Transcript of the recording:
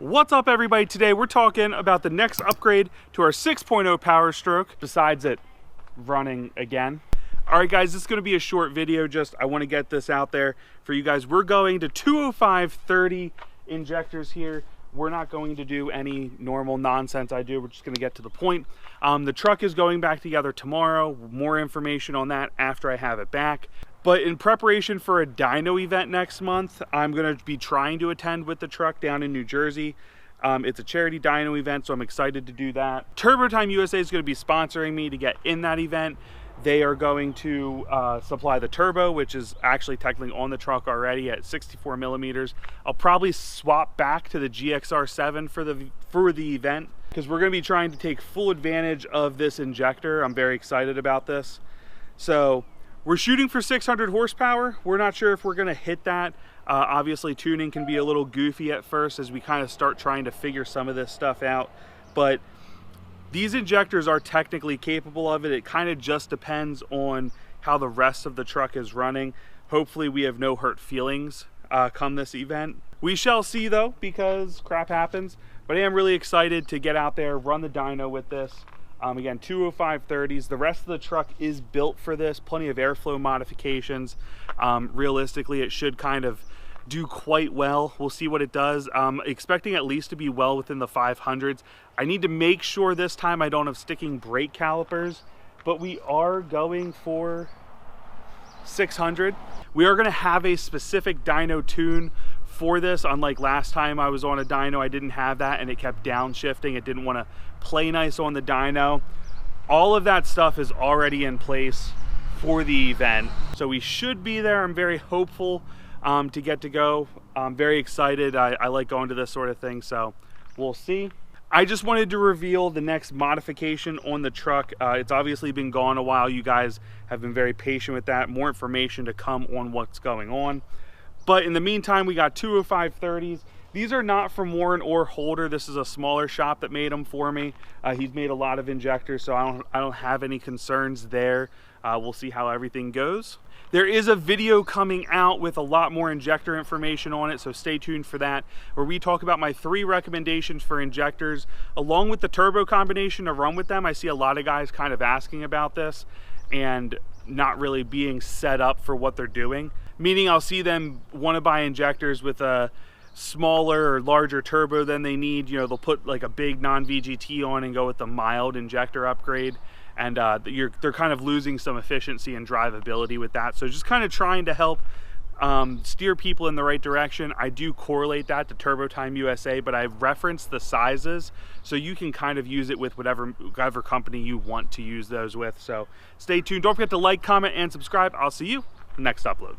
What's up, everybody? Today we're talking about the next upgrade to our 6.0 Powerstroke, besides it running again. All right, guys, this is going to be a short video. I want to get this out there for you guys. We're going to 205/30 injectors here. We're not going to do any normal nonsense I do. We're just going to get to the point. The truck is going back together tomorrow. More information on that after I have it back. But in preparation for a dyno event next month, I'm going to be trying to attend with the truck down in New Jersey. It's a charity dyno event, so I'm excited to do that. TurboTime USA is going to be sponsoring me to get in that event. They are going to supply the turbo, which is actually technically on the truck already at 64 millimeters. I'll probably swap back to the GXR7 for the event, because we're going to be trying to take full advantage of this injector. I'm very excited about this. So we're shooting for 600 horsepower. We're not sure if we're going to hit that. Obviously, tuning can be a little goofy at first as we kind of start trying to figure some of this stuff out. But these injectors are technically capable of it. It kind of just depends on how the rest of the truck is running. Hopefully we have no hurt feelings come this event. We shall see though, because crap happens. But I am really excited to get out there, run the dyno with this. Again, 205/30s. The rest of the truck is built for this. Plenty of airflow modifications. Realistically, it should kind of do quite well. We'll see what it does. Expecting at least to be well within the 500s. I need to make sure this time I don't have sticking brake calipers, but we are going for 600. We are going to have a specific dyno tune for this. Unlike last time I was on a dyno, I didn't have that and it kept downshifting. It didn't want to play nice on the dyno. All of that stuff is already in place for the event, so we should be there. I'm very hopeful to get to go. I'm very excited. I like going to this sort of thing, so we'll see. I just wanted to reveal the next modification on the truck. It's obviously been gone a while. You guys have been very patient with that. More information to come on what's going on. But in the meantime, we got 205/30s. These are not from Warren or Holder. This is a smaller shop that made them for me. He's made a lot of injectors, so I don't have any concerns there. We'll see how everything goes. There is a video coming out with a lot more injector information on it, so stay tuned for that, where we talk about my 3 recommendations for injectors, along with the turbo combination to run with them. I see a lot of guys kind of asking about this and not really being set up for what they're doing. Meaning I'll see them want to buy injectors with a smaller or larger turbo than they need. You know, they'll put like a big non-VGT on and go with the mild injector upgrade. And they're kind of losing some efficiency and drivability with that. So just kind of trying to help steer people in the right direction. I do correlate that to TurboTime USA, but I reference the sizes so you can kind of use it with whatever company you want to use those with. So stay tuned. Don't forget to like, comment, and subscribe. I'll see you next upload.